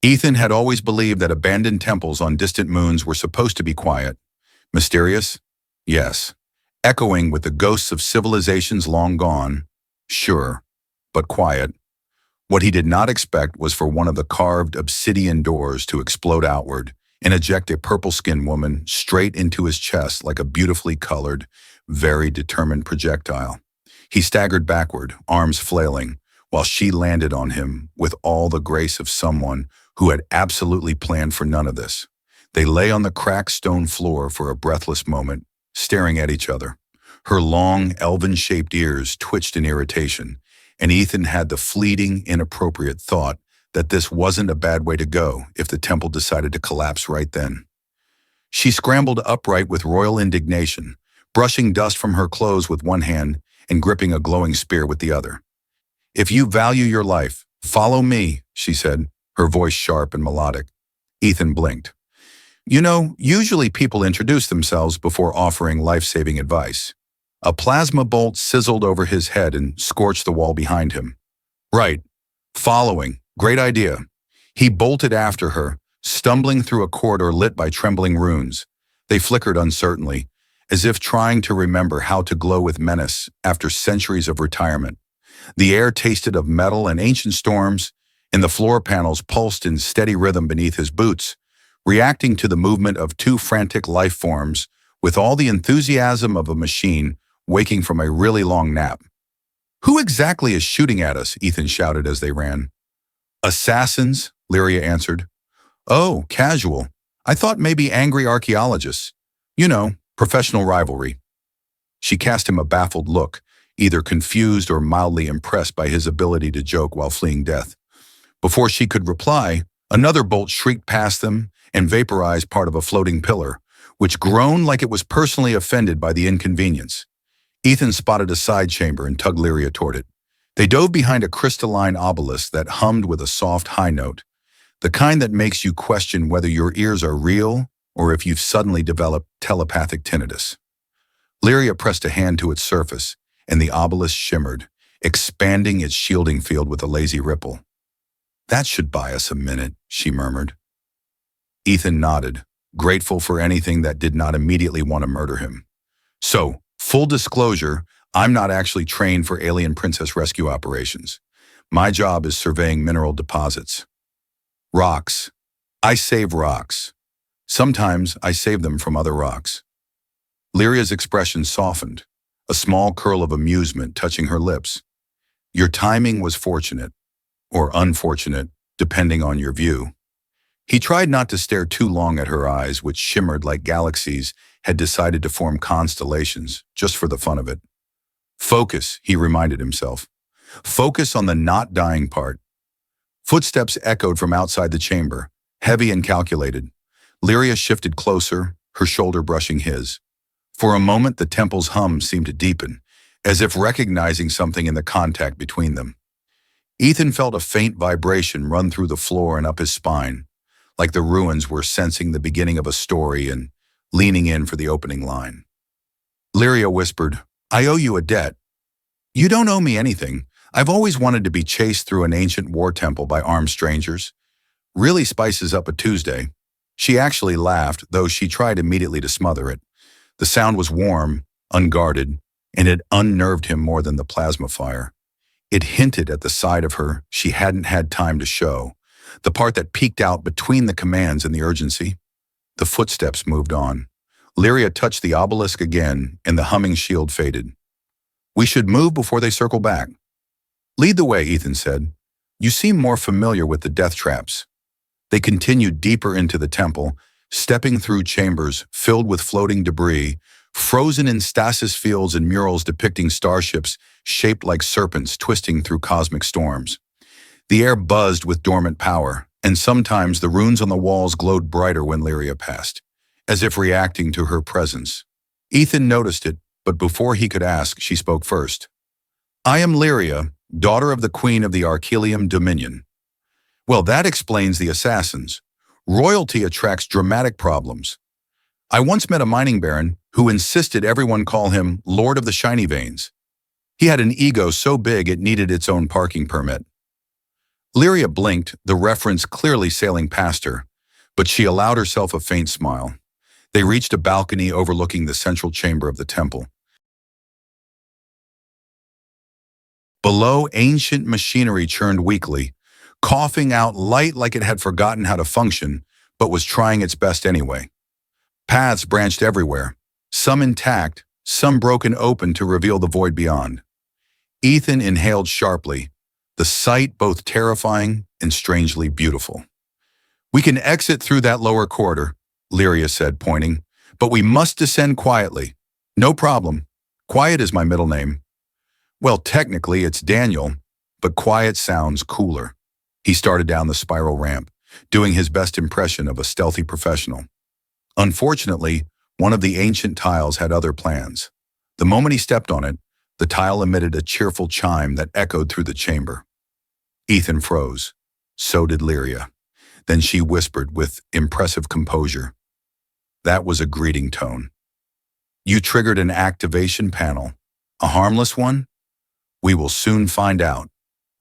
Ethan had always believed that abandoned temples on distant moons were supposed to be quiet. Mysterious? Yes. Echoing with the ghosts of civilizations long gone? Sure. But quiet. What he did not expect was for one of the carved obsidian doors to explode outward and eject a purple-skinned woman straight into his chest like a beautifully colored, very determined projectile. He staggered backward, arms flailing, while she landed on him with all the grace of someone who had absolutely planned for none of this. They lay on the cracked stone floor for a breathless moment, staring at each other. Her long, elven-shaped ears twitched in irritation, and Ethan had the fleeting, inappropriate thought that this wasn't a bad way to go if the temple decided to collapse right then. She scrambled upright with royal indignation, brushing dust from her clothes with one hand and gripping a glowing spear with the other. "If you value your life, follow me," she said, her voice sharp and melodic. Ethan blinked. You know, usually people introduce themselves before offering life-saving advice. A plasma bolt sizzled over his head and scorched the wall behind him. Right. Following. Great idea. He bolted after her, stumbling through a corridor lit by trembling runes. They flickered uncertainly, as if trying to remember how to glow with menace after centuries of retirement. The air tasted of metal and ancient storms, and the floor panels pulsed in steady rhythm beneath his boots, reacting to the movement of two frantic life forms with all the enthusiasm of a machine waking from a really long nap. "Who exactly is shooting at us?" Ethan shouted as they ran. "Assassins," Lyria answered. "Oh, casual. I thought maybe angry archaeologists. You know, professional rivalry." She cast him a baffled look, either confused or mildly impressed by his ability to joke while fleeing death. Before she could reply, another bolt shrieked past them and vaporized part of a floating pillar, which groaned like it was personally offended by the inconvenience. Ethan spotted a side chamber and tugged Lyria toward it. They dove behind a crystalline obelisk that hummed with a soft high note, the kind that makes you question whether your ears are real or if you've suddenly developed telepathic tinnitus. Lyria pressed a hand to its surface, and the obelisk shimmered, expanding its shielding field with a lazy ripple. "That should buy us a minute," she murmured. Ethan nodded, grateful for anything that did not immediately want to murder him. "So, full disclosure, I'm not actually trained for alien princess rescue operations. My job is surveying mineral deposits. Rocks. I save rocks. Sometimes I save them from other rocks." Lyria's expression softened, a small curl of amusement touching her lips. "Your timing was fortunate, or unfortunate, depending on your view." He tried not to stare too long at her eyes, which shimmered like galaxies had decided to form constellations, just for the fun of it. "Focus," he reminded himself. "Focus on the not dying part." Footsteps echoed from outside the chamber, heavy and calculated. Lyria shifted closer, her shoulder brushing his. For a moment, the temple's hum seemed to deepen, as if recognizing something in the contact between them. Ethan felt a faint vibration run through the floor and up his spine, like the ruins were sensing the beginning of a story and leaning in for the opening line. Lyria whispered, "I owe you a debt." "You don't owe me anything. I've always wanted to be chased through an ancient war temple by armed strangers. Really spices up a Tuesday." She actually laughed, though she tried immediately to smother it. The sound was warm, unguarded, and it unnerved him more than the plasma fire. It hinted at the side of her she hadn't had time to show, the part that peeked out between the commands and the urgency. The footsteps moved on. Lyria touched the obelisk again, and the humming shield faded. "We should move before they circle back." "Lead the way," Ethan said. "You seem more familiar with the death traps." They continued deeper into the temple, stepping through chambers filled with floating debris, frozen in stasis fields and murals depicting starships shaped like serpents twisting through cosmic storms. The air buzzed with dormant power, and sometimes the runes on the walls glowed brighter when Lyria passed, as if reacting to her presence. Ethan noticed it, but before he could ask, she spoke first. "I am Lyria, daughter of the Queen of the Archelium Dominion." "Well, that explains the assassins. Royalty attracts dramatic problems. I once met a mining baron who insisted everyone call him Lord of the Shiny Veins. He had an ego so big it needed its own parking permit." Lyria blinked, the reference clearly sailing past her, but she allowed herself a faint smile. They reached a balcony overlooking the central chamber of the temple. Below, ancient machinery churned weakly, coughing out light like it had forgotten how to function, but was trying its best anyway. Paths branched everywhere, some intact, some broken open to reveal the void beyond. Ethan inhaled sharply, the sight both terrifying and strangely beautiful. "We can exit through that lower corridor," Lyria said, pointing, "but we must descend quietly." "No problem. Quiet is my middle name." "Well, technically it's Daniel, but quiet sounds cooler." He started down the spiral ramp, doing his best impression of a stealthy professional. Unfortunately, one of the ancient tiles had other plans. The moment he stepped on it, the tile emitted a cheerful chime that echoed through the chamber. Ethan froze. So did Lyria. Then she whispered with impressive composure. That was a greeting tone. "You triggered an activation panel. A harmless one? We will soon find out."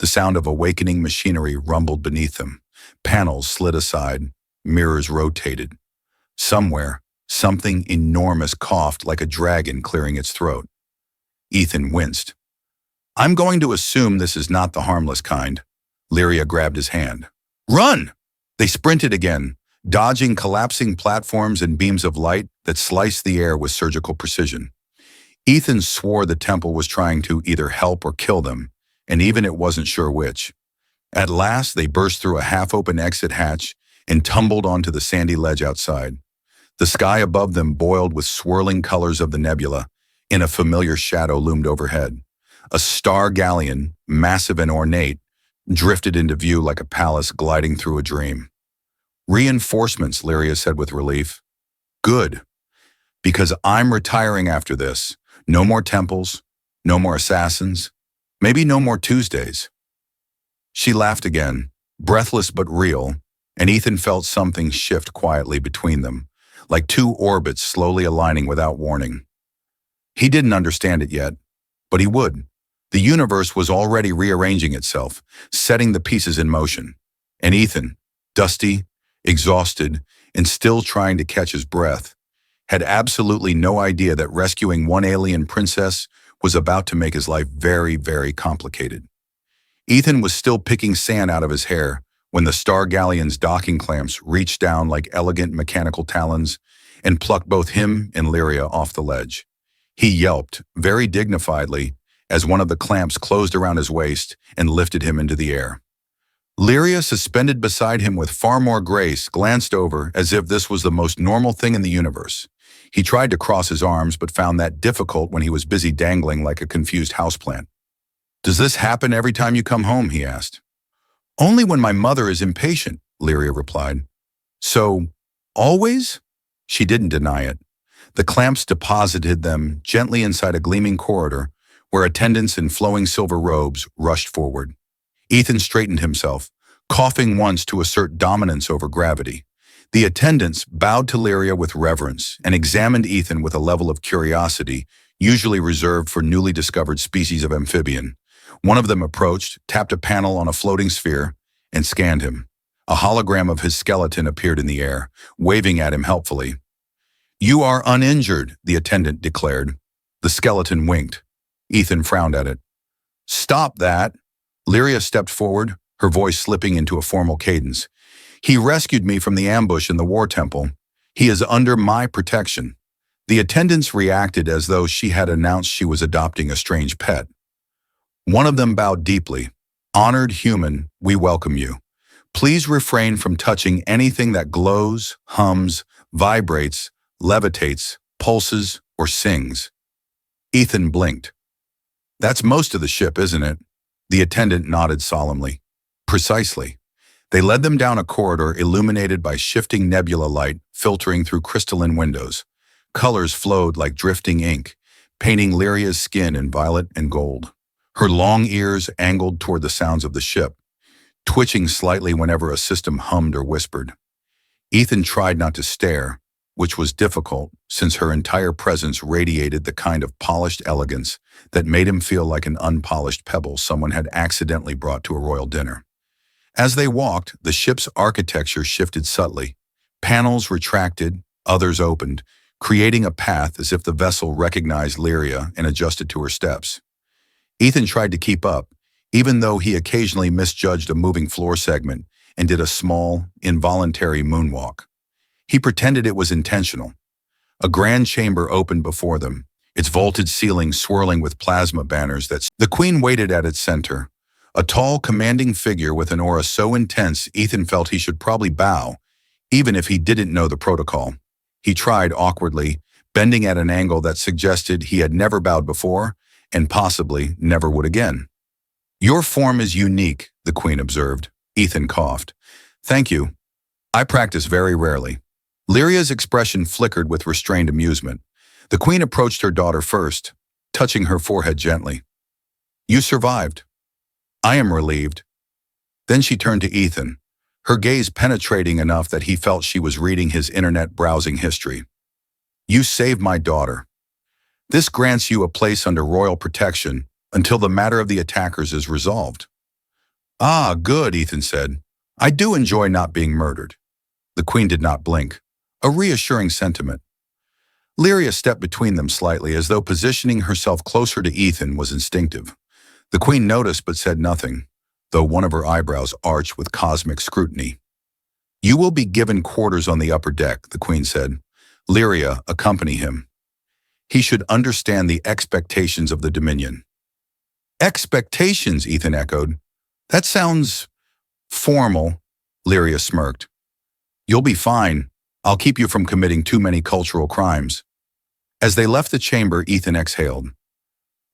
The sound of awakening machinery rumbled beneath them. Panels slid aside, mirrors rotated. Somewhere, something enormous coughed like a dragon clearing its throat. Ethan winced. "I'm going to assume this is not the harmless kind." Lyria grabbed his hand. "Run!" They sprinted again, dodging collapsing platforms and beams of light that sliced the air with surgical precision. Ethan swore the temple was trying to either help or kill them, and even it wasn't sure which. At last, they burst through a half-open exit hatch and tumbled onto the sandy ledge outside. The sky above them boiled with swirling colors of the nebula, and a familiar shadow loomed overhead. A star-galleon, massive and ornate, drifted into view like a palace gliding through a dream. "Reinforcements," Lyria said with relief. "Good, because I'm retiring after this. No more temples, no more assassins, maybe no more Tuesdays." She laughed again, breathless but real, and Ethan felt something shift quietly between them, like two orbits slowly aligning without warning. He didn't understand it yet, but he would. The universe was already rearranging itself, setting the pieces in motion. And Ethan, dusty, exhausted, and still trying to catch his breath, had absolutely no idea that rescuing one alien princess was about to make his life very, very complicated. Ethan was still picking sand out of his hair when the star-galleon's docking clamps reached down like elegant mechanical talons and plucked both him and Lyria off the ledge. He yelped, very dignifiedly, as one of the clamps closed around his waist and lifted him into the air. Lyria, suspended beside him with far more grace, glanced over as if this was the most normal thing in the universe. He tried to cross his arms but found that difficult when he was busy dangling like a confused houseplant. "Does this happen every time you come home?" he asked. "Only when my mother is impatient," Lyria replied. "So, always?" She didn't deny it. The clamps deposited them gently inside a gleaming corridor where attendants in flowing silver robes rushed forward. Ethan straightened himself, coughing once to assert dominance over gravity. The attendants bowed to Lyria with reverence and examined Ethan with a level of curiosity usually reserved for newly discovered species of amphibian. One of them approached, tapped a panel on a floating sphere, and scanned him. A hologram of his skeleton appeared in the air, waving at him helpfully. "You are uninjured," the attendant declared. The skeleton winked. Ethan frowned at it. "Stop that." Lyria stepped forward, her voice slipping into a formal cadence. "He rescued me from the ambush in the war temple. He is under my protection." The attendants reacted as though she had announced she was adopting a strange pet. One of them bowed deeply. "Honored human, we welcome you. Please refrain from touching anything that glows, hums, vibrates, levitates, pulses, or sings." Ethan blinked. "That's most of the ship, isn't it?" The attendant nodded solemnly. "Precisely." They led them down a corridor illuminated by shifting nebula light filtering through crystalline windows. Colors flowed like drifting ink, painting Lyria's skin in violet and gold. Her long ears angled toward the sounds of the ship, twitching slightly whenever a system hummed or whispered. Ethan tried not to stare, which was difficult since her entire presence radiated the kind of polished elegance that made him feel like an unpolished pebble someone had accidentally brought to a royal dinner. As they walked, the ship's architecture shifted subtly. Panels retracted, others opened, creating a path as if the vessel recognized Lyria and adjusted to her steps. Ethan tried to keep up, even though he occasionally misjudged a moving floor segment and did a small, involuntary moonwalk. He pretended it was intentional. A grand chamber opened before them, its vaulted ceiling swirling with plasma banners that the Queen waited at its center. A tall, commanding figure with an aura so intense Ethan felt he should probably bow, even if he didn't know the protocol. He tried awkwardly, bending at an angle that suggested he had never bowed before and possibly never would again. "Your form is unique," the Queen observed. Ethan coughed. "Thank you. I practice very rarely." Lyria's expression flickered with restrained amusement. The Queen approached her daughter first, touching her forehead gently. "You survived. I am relieved." Then she turned to Ethan, her gaze penetrating enough that he felt she was reading his internet browsing history. "You saved my daughter. This grants you a place under royal protection until the matter of the attackers is resolved." "Ah, good," Ethan said. "I do enjoy not being murdered." The Queen did not blink, a reassuring sentiment. Lyria stepped between them slightly, as though positioning herself closer to Ethan was instinctive. The Queen noticed but said nothing, though one of her eyebrows arched with cosmic scrutiny. "You will be given quarters on the upper deck," the Queen said. "Lyria, accompany him. He should understand the expectations of the Dominion." "Expectations," Ethan echoed. "That sounds formal." Lyria smirked. "You'll be fine. I'll keep you from committing too many cultural crimes." As they left the chamber, Ethan exhaled.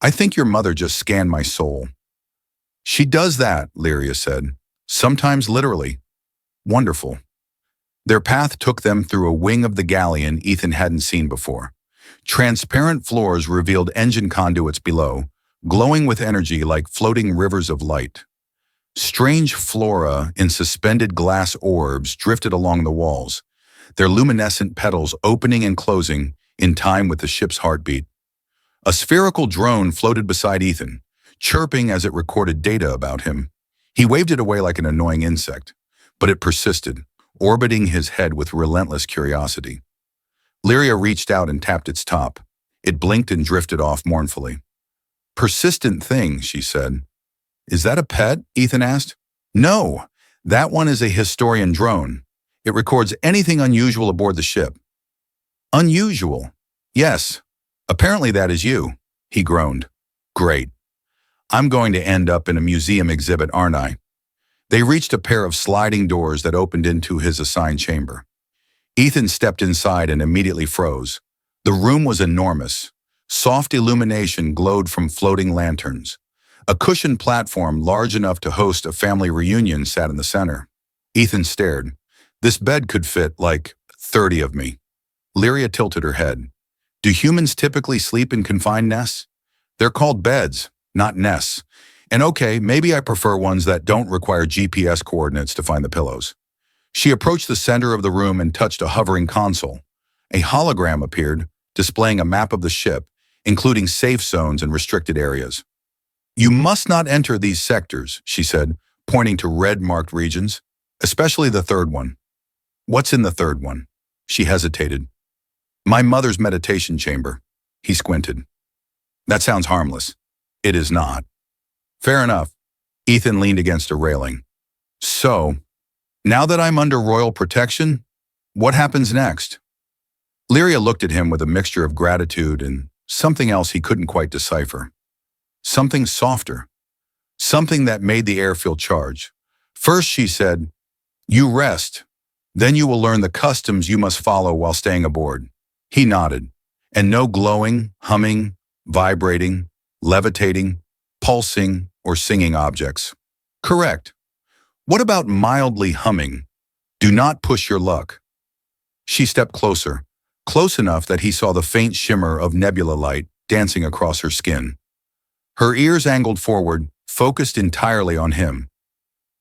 "I think your mother just scanned my soul." "She does that," Lyria said. "Sometimes literally." "Wonderful." Their path took them through a wing of the galleon Ethan hadn't seen before. Transparent floors revealed engine conduits below, glowing with energy like floating rivers of light. Strange flora in suspended glass orbs drifted along the walls, their luminescent petals opening and closing in time with the ship's heartbeat. A spherical drone floated beside Ethan, chirping as it recorded data about him. He waved it away like an annoying insect, but it persisted, orbiting his head with relentless curiosity. Lyria reached out and tapped its top. It blinked and drifted off mournfully. "Persistent thing," she said. "Is that a pet?" Ethan asked. "No, that one is a historian drone. It records anything unusual aboard the ship." "Unusual?" "Yes. Apparently that is you," he groaned. "Great. I'm going to end up in a museum exhibit, aren't I?" They reached a pair of sliding doors that opened into his assigned chamber. Ethan stepped inside and immediately froze. The room was enormous. Soft illumination glowed from floating lanterns. A cushioned platform large enough to host a family reunion sat in the center. Ethan stared. This bed could fit, like, 30 of me. Lyria tilted her head. "Do humans typically sleep in confined nests?" "They're called beds, not nests. And okay, maybe I prefer ones that don't require GPS coordinates to find the pillows." She approached the center of the room and touched a hovering console. A hologram appeared, displaying a map of the ship, including safe zones and restricted areas. "You must not enter these sectors," she said, pointing to red-marked regions, "especially the third one." "What's in the third one?" She hesitated. "My mother's meditation chamber." He squinted. "That sounds harmless." "It is not." "Fair enough." Ethan leaned against a railing. "So, now that I'm under royal protection, what happens next?" Lyria looked at him with a mixture of gratitude and something else he couldn't quite decipher. Something softer. Something that made the air feel charged. "First," she said, "you rest. Then you will learn the customs you must follow while staying aboard." He nodded. "And no glowing, humming, vibrating, levitating, pulsing, or singing objects." "Correct." "What about mildly humming? Do not push your luck." She stepped closer, close enough that he saw the faint shimmer of nebula light dancing across her skin. Her ears angled forward, focused entirely on him.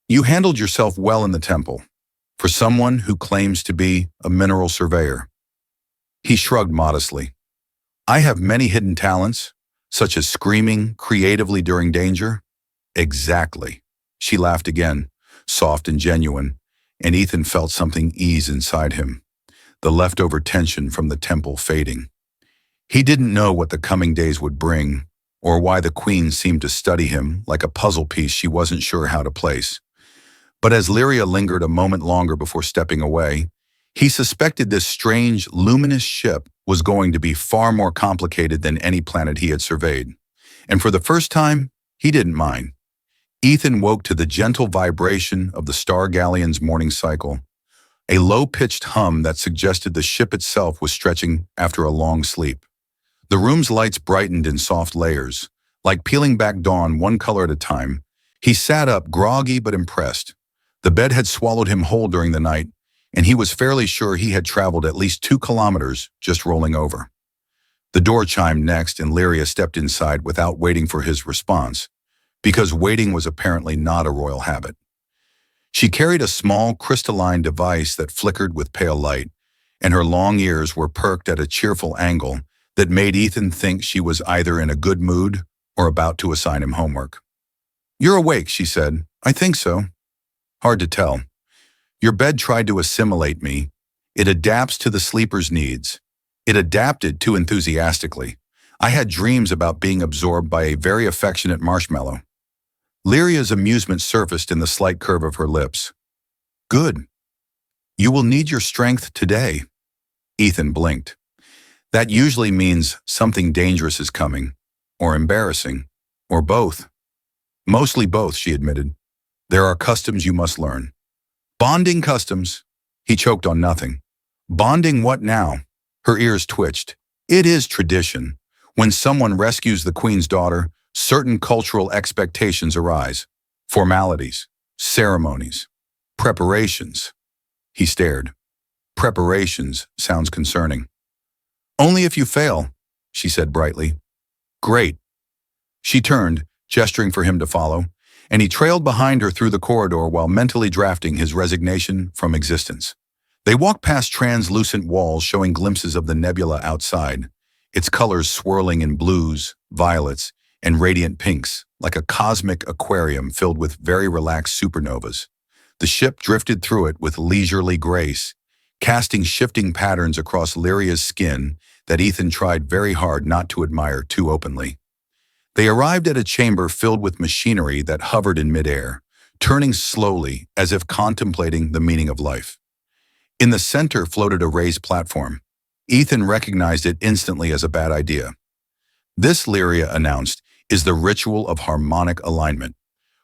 "You handled yourself well in the temple, for someone who claims to be a mineral surveyor." He shrugged modestly. "I have many hidden talents, such as screaming creatively during danger." "Exactly." She laughed again. soft and genuine, and Ethan felt something ease inside him, the leftover tension from the temple fading. He didn't know what the coming days would bring, or why the queen seemed to study him like a puzzle piece she wasn't sure how to place. But as Lyria lingered a moment longer before stepping away, he suspected this strange, luminous ship was going to be far more complicated than any planet he had surveyed. And for the first time, he didn't mind. Ethan woke to the gentle vibration of the star-galleon's morning cycle, a low-pitched hum that suggested the ship itself was stretching after a long sleep. The room's lights brightened in soft layers, like peeling back dawn one color at a time. He sat up, groggy but impressed. The bed had swallowed him whole during the night, and he was fairly sure he had traveled at least 2 kilometers just rolling over. The door chimed next, and Lyria stepped inside without waiting for his response, because waiting was apparently not a royal habit. She carried a small, crystalline device that flickered with pale light, and her long ears were perked at a cheerful angle that made Ethan think she was either in a good mood or about to assign him homework. "You're awake," she said. "I think so." "Hard to tell. Your bed tried to assimilate me. It adapts to the sleeper's needs." It adapted too enthusiastically. "I had dreams about being absorbed by a very affectionate marshmallow." Lyria's amusement surfaced in the slight curve of her lips. "Good. You will need your strength today." Ethan blinked. That usually means something dangerous is coming, or embarrassing, or both. "Mostly both," she admitted. "There are customs you must learn." "Bonding customs." He choked on nothing. "Bonding what now?" Her ears twitched. "It is tradition. When someone rescues the queen's daughter, certain cultural expectations arise. Formalities, ceremonies, preparations." He stared. "Preparations sounds concerning." "Only if you fail," she said brightly. "Great." She turned, gesturing for him to follow, and he trailed behind her through the corridor while mentally drafting his resignation from existence. They walked past translucent walls showing glimpses of the nebula outside, its colors swirling in blues, violets, and radiant pinks, like a cosmic aquarium filled with very relaxed supernovas. The ship drifted through it with leisurely grace, casting shifting patterns across Lyria's skin that Ethan tried very hard not to admire too openly. They arrived at a chamber filled with machinery that hovered in midair, turning slowly as if contemplating the meaning of life. In the center floated a raised platform. Ethan recognized it instantly as a bad idea. "This," Lyria announced, "is the ritual of harmonic alignment.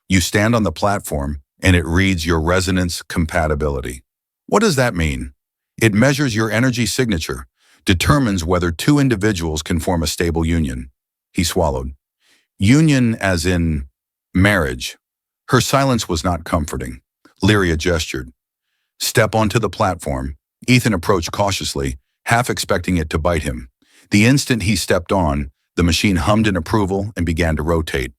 You stand on the platform, and it reads your resonance compatibility." "What does that mean?" "It measures your energy signature, determines whether 2 individuals can form a stable union." He swallowed. "Union as in marriage." Her silence was not comforting. Lyria gestured. "Step onto the platform." Ethan approached cautiously, half expecting it to bite him. The instant he stepped on, the machine hummed in approval and began to rotate.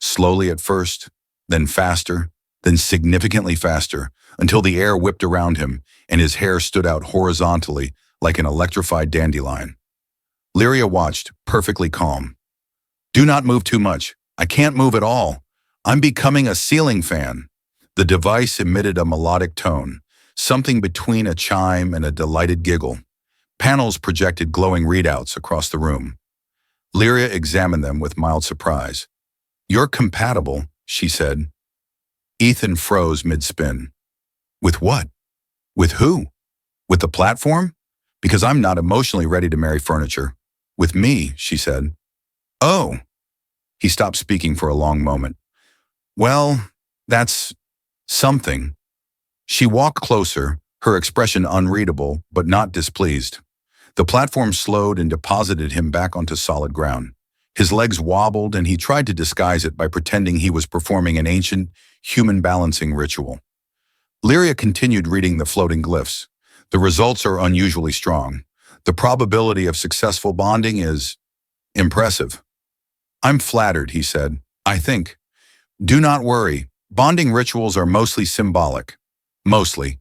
Slowly at first, then faster, then significantly faster, until the air whipped around him and his hair stood out horizontally like an electrified dandelion. Lyria watched, perfectly calm. "Do not move too much. I can't move at all. I'm becoming a ceiling fan." The device emitted a melodic tone, something between a chime and a delighted giggle. Panels projected glowing readouts across the room. Lyria examined them with mild surprise. "You're compatible," she said. Ethan froze mid-spin. "With what? With who? With the platform? Because I'm not emotionally ready to marry furniture." "With me," she said. "Oh." He stopped speaking for a long moment. "Well, that's something." She walked closer, her expression unreadable but not displeased. The platform slowed and deposited him back onto solid ground. His legs wobbled, and he tried to disguise it by pretending he was performing an ancient, human balancing ritual. Lyria continued reading the floating glyphs. "The results are unusually strong. The probability of successful bonding is impressive." "I'm flattered," he said. "I think." "Do not worry. Bonding rituals are mostly symbolic." "Mostly."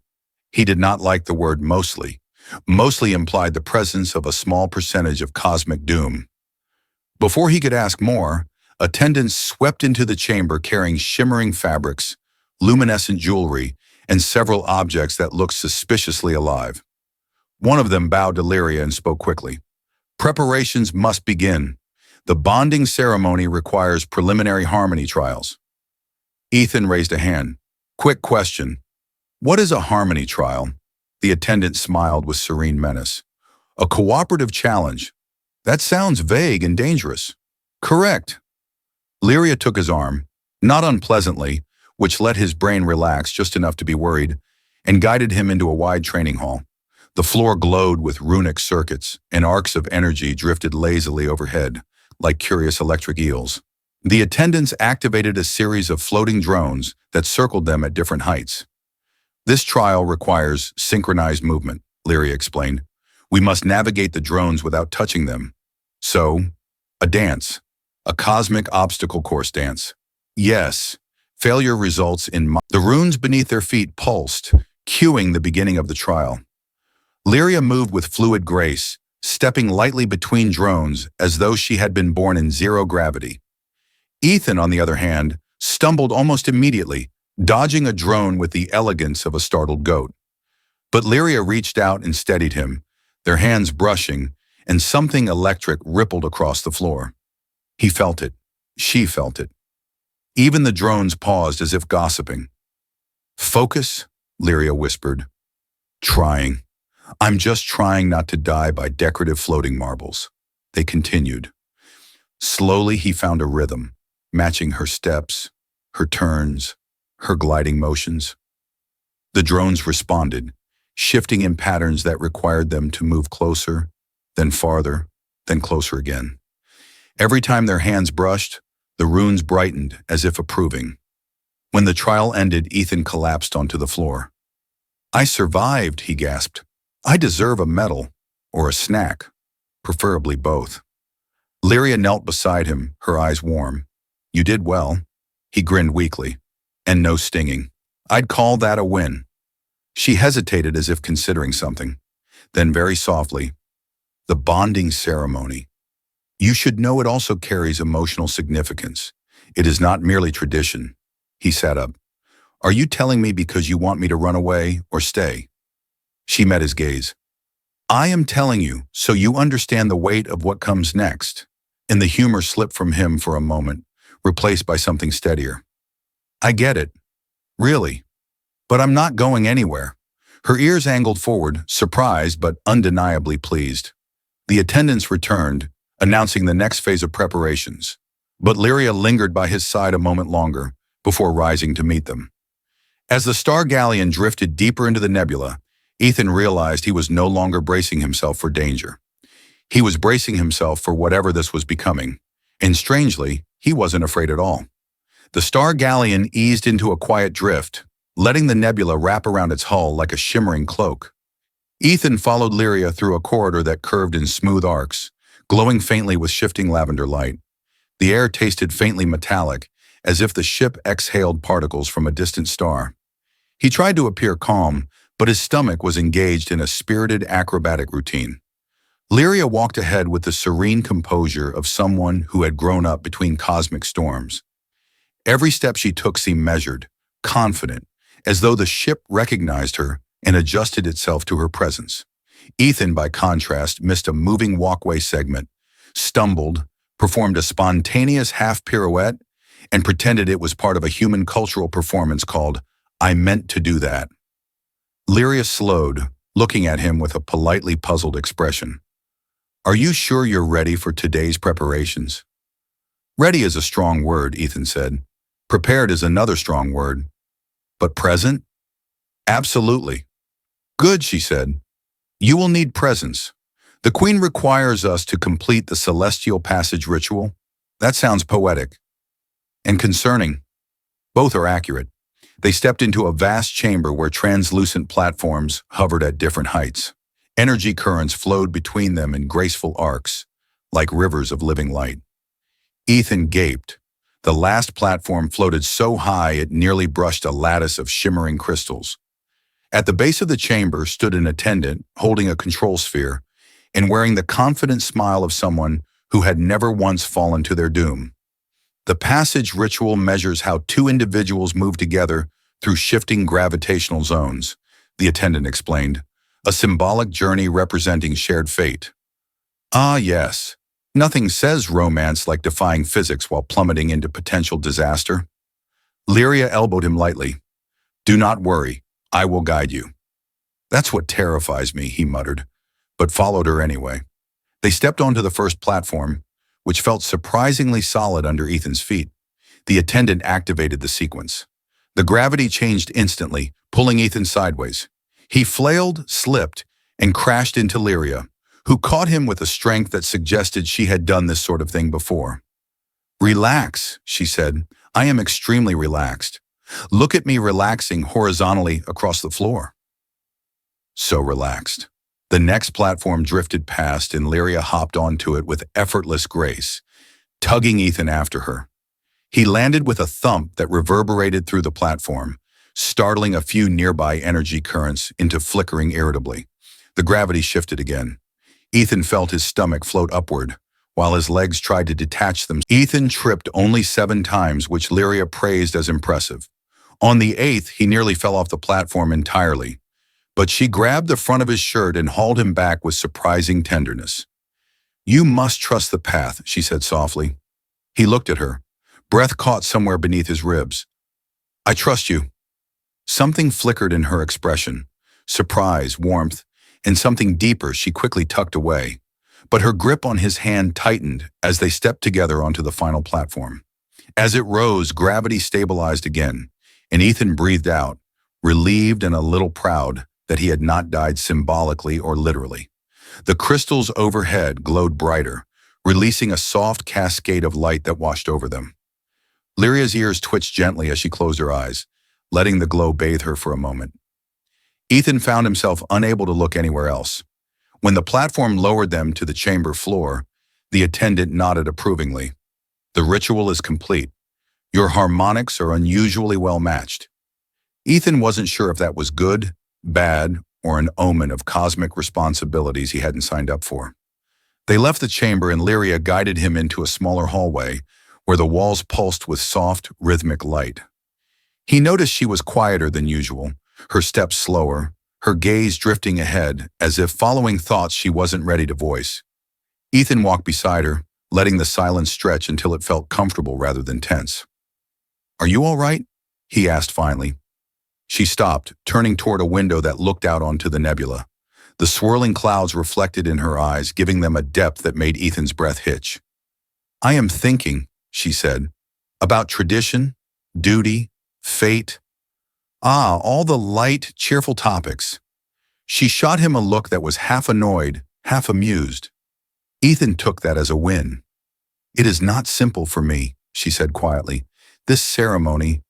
He did not like the word mostly. Mostly implied the presence of a small percentage of cosmic doom. Before he could ask more, attendants swept into the chamber carrying shimmering fabrics, luminescent jewelry, and several objects that looked suspiciously alive. One of them bowed to Lyria and spoke quickly. Preparations must begin. The bonding ceremony requires preliminary harmony trials. Ethan raised a hand. Quick question. What is a harmony trial? The attendant smiled with serene menace. A cooperative challenge. That sounds vague and dangerous. Correct. Lyria took his arm, not unpleasantly, which let his brain relax just enough to be worried, and guided him into a wide training hall. The floor glowed with runic circuits, and arcs of energy drifted lazily overhead, like curious electric eels. The attendants activated a series of floating drones that circled them at different heights. This trial requires synchronized movement, Lyria explained. We must navigate the drones without touching them. So, a dance. A cosmic obstacle course dance. Yes. Failure results in the runes beneath their feet pulsed, cueing the beginning of the trial. Lyria moved with fluid grace, stepping lightly between drones as though she had been born in zero gravity. Ethan, on the other hand, stumbled almost immediately, dodging a drone with the elegance of a startled goat. But Lyria reached out and steadied him, their hands brushing, and something electric rippled across the floor. He felt it. She felt it. Even the drones paused as if gossiping. Focus, Lyria whispered. Trying. I'm just trying not to die by decorative floating marbles. They continued. Slowly he found a rhythm, matching her steps, her turns, her gliding motions. The drones responded, shifting in patterns that required them to move closer, then farther, then closer again. Every time their hands brushed, the runes brightened as if approving. When the trial ended, Ethan collapsed onto the floor. I survived, he gasped. I deserve a medal, or a snack, preferably both. Lyria knelt beside him, her eyes warm. You did well. He grinned weakly. And no stinging. I'd call that a win. She hesitated as if considering something. Then very softly, the bonding ceremony. You should know it also carries emotional significance. It is not merely tradition. He sat up. Are you telling me because you want me to run away or stay? She met his gaze. I am telling you so you understand the weight of what comes next. And the humor slipped from him for a moment, replaced by something steadier. I get it. Really. But I'm not going anywhere. Her ears angled forward, surprised but undeniably pleased. The attendants returned, announcing the next phase of preparations. But Lyria lingered by his side a moment longer, before rising to meet them. As the star-galleon drifted deeper into the nebula, Ethan realized he was no longer bracing himself for danger. He was bracing himself for whatever this was becoming, and strangely, he wasn't afraid at all. The star-galleon eased into a quiet drift, letting the nebula wrap around its hull like a shimmering cloak. Ethan followed Lyria through a corridor that curved in smooth arcs, glowing faintly with shifting lavender light. The air tasted faintly metallic, as if the ship exhaled particles from a distant star. He tried to appear calm, but his stomach was engaged in a spirited acrobatic routine. Lyria walked ahead with the serene composure of someone who had grown up between cosmic storms. Every step she took seemed measured, confident, as though the ship recognized her and adjusted itself to her presence. Ethan, by contrast, missed a moving walkway segment, stumbled, performed a spontaneous half pirouette, and pretended it was part of a human cultural performance called I Meant to Do That. Lyria slowed, looking at him with a politely puzzled expression. Are you sure you're ready for today's preparations? Ready is a strong word, Ethan said. Prepared is another strong word. But present? Absolutely. Good, she said. You will need presence. The Queen requires us to complete the celestial passage ritual. That sounds poetic. And concerning. Both are accurate. They stepped into a vast chamber where translucent platforms hovered at different heights. Energy currents flowed between them in graceful arcs, like rivers of living light. Ethan gaped. The last platform floated so high it nearly brushed a lattice of shimmering crystals. At the base of the chamber stood an attendant holding a control sphere and wearing the confident smile of someone who had never once fallen to their doom. The passage ritual measures how two individuals move together through shifting gravitational zones, the attendant explained, a symbolic journey representing shared fate. Ah, yes. Nothing says romance like defying physics while plummeting into potential disaster. Lyria elbowed him lightly. Do not worry, I will guide you. That's what terrifies me, he muttered, but followed her anyway. They stepped onto the first platform, which felt surprisingly solid under Ethan's feet. The attendant activated the sequence. The gravity changed instantly, pulling Ethan sideways. He flailed, slipped, and crashed into Lyria, who caught him with a strength that suggested she had done this sort of thing before. Relax, she said. I am extremely relaxed. Look at me relaxing horizontally across the floor. So relaxed. The next platform drifted past and Lyria hopped onto it with effortless grace, tugging Ethan after her. He landed with a thump that reverberated through the platform, startling a few nearby energy currents into flickering irritably. The gravity shifted again. Ethan felt his stomach float upward, while his legs tried to detach them. Ethan tripped only 7 times, which Lyria praised as impressive. On the 8th, he nearly fell off the platform entirely, but she grabbed the front of his shirt and hauled him back with surprising tenderness. You must trust the path, she said softly. He looked at her, breath caught somewhere beneath his ribs. I trust you. Something flickered in her expression, surprise, warmth, and something deeper she quickly tucked away. But her grip on his hand tightened as they stepped together onto the final platform. As it rose, gravity stabilized again, and Ethan breathed out, relieved and a little proud that he had not died symbolically or literally. The crystals overhead glowed brighter, releasing a soft cascade of light that washed over them. Lyria's ears twitched gently as she closed her eyes, letting the glow bathe her for a moment. Ethan found himself unable to look anywhere else. When the platform lowered them to the chamber floor, the attendant nodded approvingly. The ritual is complete. Your harmonics are unusually well matched. Ethan wasn't sure if that was good, bad, or an omen of cosmic responsibilities he hadn't signed up for. They left the chamber and Lyria guided him into a smaller hallway where the walls pulsed with soft, rhythmic light. He noticed she was quieter than usual, her steps slower, her gaze drifting ahead as if following thoughts she wasn't ready to voice. Ethan walked beside her, letting the silence stretch until it felt comfortable rather than tense. Are you all right? He asked finally. She stopped, turning toward a window that looked out onto the nebula. The swirling clouds reflected in her eyes, giving them a depth that made Ethan's breath hitch. I am thinking, she said, about tradition, duty, fate. All the light, cheerful topics. She shot him a look that was half annoyed, half amused. Ethan took that as a win. It is not simple for me, she said quietly. This ceremony,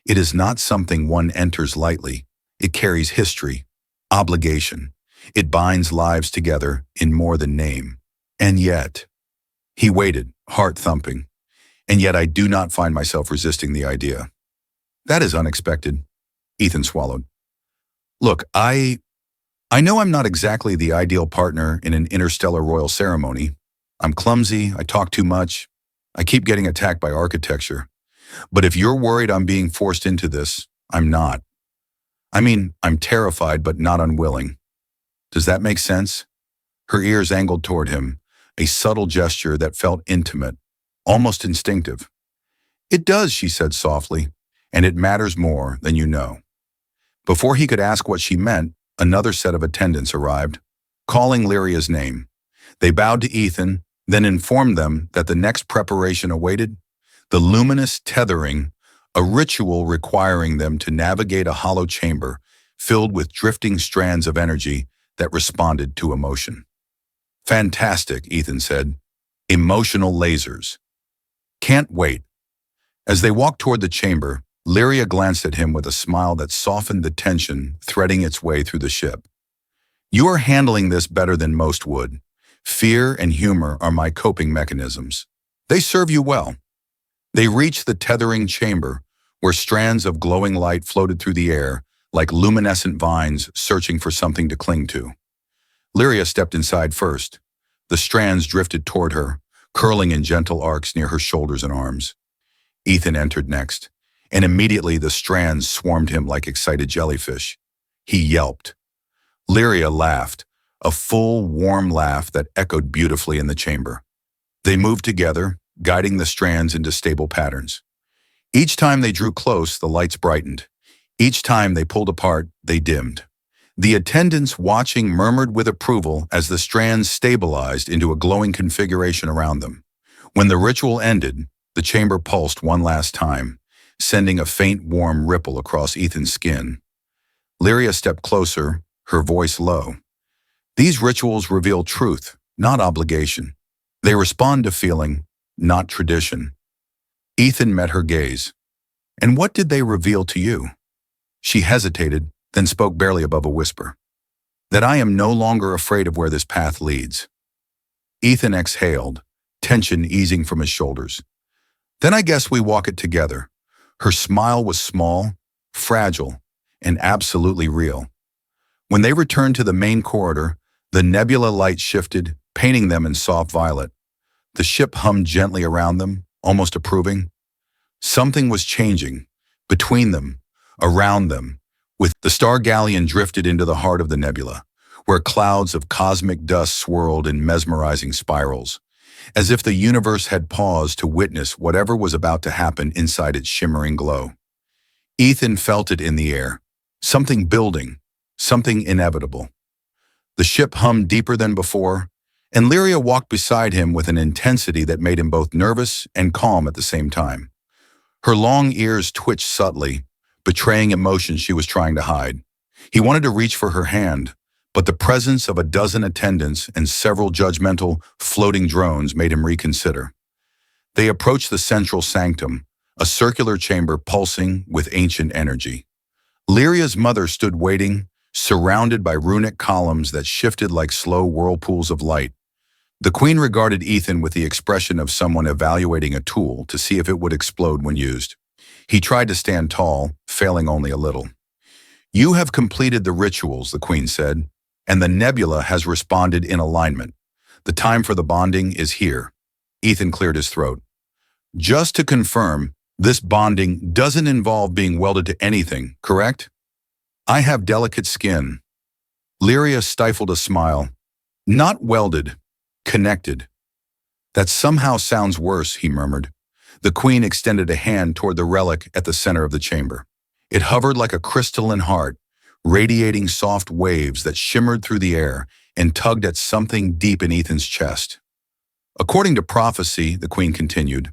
it is not something one enters lightly. It carries history, obligation. It binds lives together in more than name. And yet, he waited, heart thumping. And yet I do not find myself resisting the idea. That is unexpected. Ethan swallowed. Look, I know I'm not exactly the ideal partner in an interstellar royal ceremony. I'm clumsy, I talk too much, I keep getting attacked by architecture. But if you're worried I'm being forced into this, I'm not. I mean, I'm terrified but not unwilling. Does that make sense? Her ears angled toward him, a subtle gesture that felt intimate, almost instinctive. It does, she said softly, and it matters more than you know. Before he could ask what she meant, another set of attendants arrived, calling Lyria's name. They bowed to Ethan, then informed them that the next preparation awaited, the luminous tethering, a ritual requiring them to navigate a hollow chamber filled with drifting strands of energy that responded to emotion. Fantastic, Ethan said. Emotional lasers. Can't wait. As they walked toward the chamber, Lyria glanced at him with a smile that softened the tension threading its way through the ship. You are handling this better than most would. Fear and humor are my coping mechanisms. They serve you well. They reached the tethering chamber, where strands of glowing light floated through the air like luminescent vines searching for something to cling to. Lyria stepped inside first. The strands drifted toward her, curling in gentle arcs near her shoulders and arms. Ethan entered next, and immediately the strands swarmed him like excited jellyfish. He yelped. Lyria laughed, a full, warm laugh that echoed beautifully in the chamber. They moved together, guiding the strands into stable patterns. Each time they drew close, the lights brightened. Each time they pulled apart, they dimmed. The attendants watching murmured with approval as the strands stabilized into a glowing configuration around them. When the ritual ended, the chamber pulsed one last time, sending a faint warm ripple across Ethan's skin. Lyria stepped closer, her voice low. These rituals reveal truth, not obligation. They respond to feeling, not tradition. Ethan met her gaze. And what did they reveal to you? She hesitated, then spoke barely above a whisper. That I am no longer afraid of where this path leads. Ethan exhaled, tension easing from his shoulders. Then I guess we walk it together. Her smile was small, fragile, and absolutely real. When they returned to the main corridor, the nebula light shifted, painting them in soft violet. The ship hummed gently around them, almost approving. Something was changing, between them, around them, with the star-galleon drifted into the heart of the nebula, where clouds of cosmic dust swirled in mesmerizing spirals, as if the universe had paused to witness whatever was about to happen inside its shimmering glow. Ethan felt it in the air, something building, something inevitable. The ship hummed deeper than before, and Lyria walked beside him with an intensity that made him both nervous and calm at the same time. Her long ears twitched subtly, betraying emotions she was trying to hide. He wanted to reach for her hand, but the presence of a dozen attendants and several judgmental, floating drones made him reconsider. They approached the central sanctum, a circular chamber pulsing with ancient energy. Lyria's mother stood waiting, surrounded by runic columns that shifted like slow whirlpools of light. The queen regarded Ethan with the expression of someone evaluating a tool to see if it would explode when used. He tried to stand tall, failing only a little. You have completed the rituals, the queen said, and the nebula has responded in alignment. The time for the bonding is here. Ethan cleared his throat. Just to confirm, this bonding doesn't involve being welded to anything, correct? I have delicate skin. Lyria stifled a smile. Not welded, connected. That somehow sounds worse, he murmured. The queen extended a hand toward the relic at the center of the chamber. It hovered like a crystalline heart, radiating soft waves that shimmered through the air and tugged at something deep in Ethan's chest. According to prophecy, the queen continued,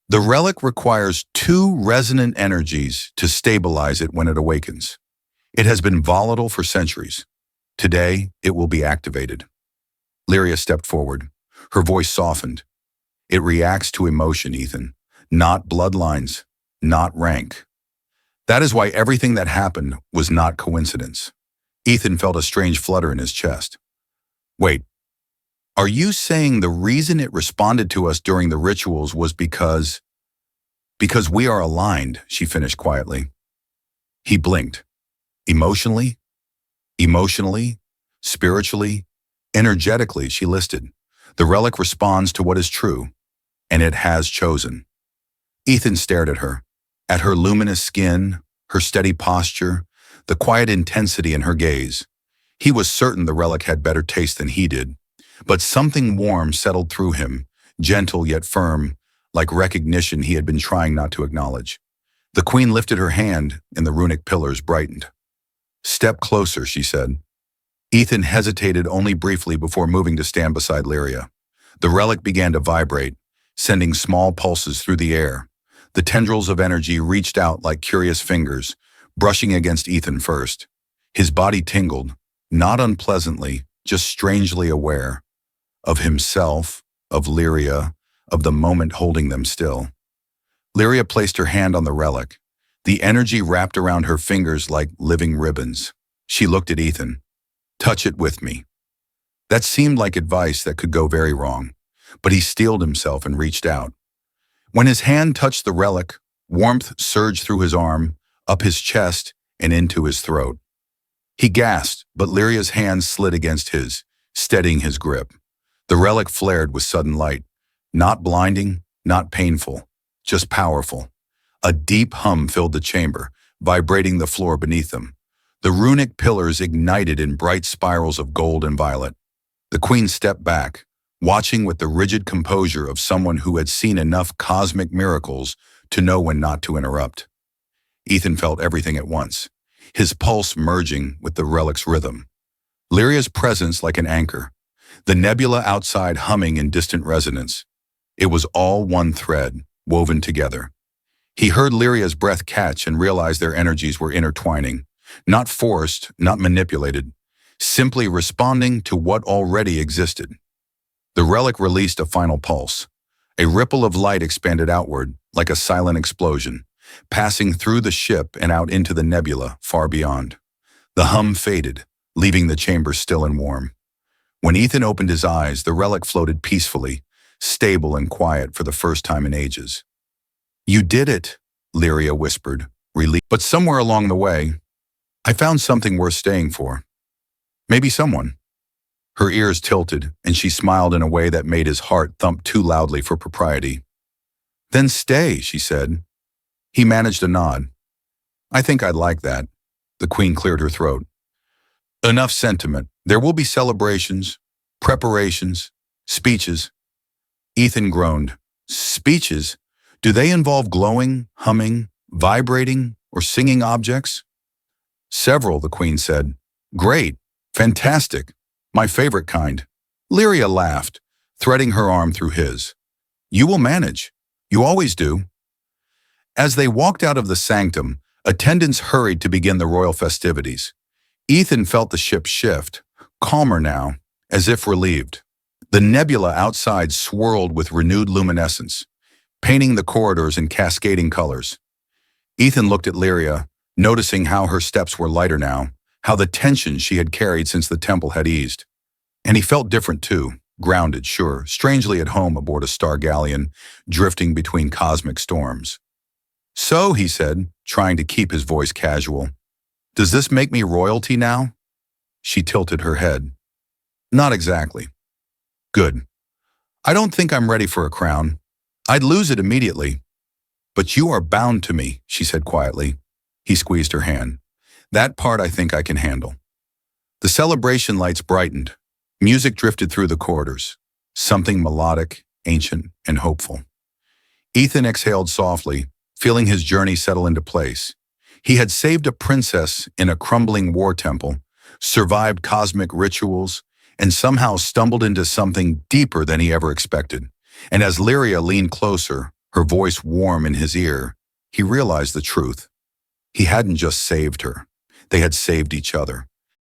the relic requires 2 resonant energies to stabilize it when it awakens. It has been volatile for centuries. Today, it will be activated. Lyria stepped forward. Her voice softened. It reacts to emotion, Ethan, not bloodlines, not rank. That is why everything that happened was not coincidence. Ethan felt a strange flutter in his chest. Wait, are you saying the reason it responded to us during the rituals was because we are aligned, she finished quietly. He blinked. Emotionally, spiritually, energetically, she listed. The relic responds to what is true, and it has chosen. Ethan stared at her luminous skin, her steady posture, the quiet intensity in her gaze. He was certain the relic had better taste than he did, but something warm settled through him, gentle yet firm, like recognition he had been trying not to acknowledge. The queen lifted her hand, and the runic pillars brightened. Step closer, she said. Ethan hesitated only briefly before moving to stand beside Lyria. The relic began to vibrate, sending small pulses through the air. The tendrils of energy reached out like curious fingers, brushing against Ethan first. His body tingled, not unpleasantly, just strangely aware. Of himself, of Lyria, of the moment holding them still. Lyria placed her hand on the relic. The energy wrapped around her fingers like living ribbons. She looked at Ethan. Touch it with me. That seemed like advice that could go very wrong, but he steeled himself and reached out. When his hand touched the relic, warmth surged through his arm, up his chest, and into his throat. He gasped, but Lyria's hand slid against his, steadying his grip. The relic flared with sudden light. Not blinding, not painful, just powerful. A deep hum filled the chamber, vibrating the floor beneath them. The runic pillars ignited in bright spirals of gold and violet. The queen stepped back, watching with the rigid composure of someone who had seen enough cosmic miracles to know when not to interrupt. Ethan felt everything at once, his pulse merging with the relic's rhythm. Lyria's presence like an anchor, the nebula outside humming in distant resonance. It was all one thread, woven together. He heard Lyria's breath catch and realized their energies were intertwining, not forced, not manipulated, simply responding to what already existed. The relic released a final pulse. A ripple of light expanded outward, like a silent explosion, passing through the ship and out into the nebula far beyond. The hum faded, leaving the chamber still and warm. When Ethan opened his eyes, the relic floated peacefully, stable and quiet for the first time in ages. "You did it," Lyria whispered, relieved. "But somewhere along the way, I found something worth staying for. Maybe someone." Her ears tilted, and she smiled in a way that made his heart thump too loudly for propriety. "Then stay," she said. He managed a nod. "I think I'd like that." The queen cleared her throat. "Enough sentiment. There will be celebrations, preparations, speeches." Ethan groaned. "Speeches? Do they involve glowing, humming, vibrating, or singing objects?" "Several," the queen said. "Great. Fantastic. My favorite kind." Lyria laughed, threading her arm through his. "You will manage. You always do." As they walked out of the sanctum, attendants hurried to begin the royal festivities. Ethan felt the ship shift, calmer now, as if relieved. The nebula outside swirled with renewed luminescence, painting the corridors in cascading colors. Ethan looked at Lyria, noticing how her steps were lighter now, how the tension she had carried since the temple had eased. And he felt different too, grounded, sure, strangely at home aboard a star-galleon, drifting between cosmic storms. "So," he said, trying to keep his voice casual, "does this make me royalty now?" She tilted her head. "Not exactly." "Good. I don't think I'm ready for a crown. I'd lose it immediately." "But you are bound to me," she said quietly. He squeezed her hand. "That part I think I can handle." The celebration lights brightened. Music drifted through the corridors, something melodic, ancient, and hopeful. Ethan exhaled softly, feeling his journey settle into place. He had saved a princess in a crumbling war temple, survived cosmic rituals, and somehow stumbled into something deeper than he ever expected. And as Lyria leaned closer, her voice warm in his ear, he realized the truth. He hadn't just saved her. They had saved each other.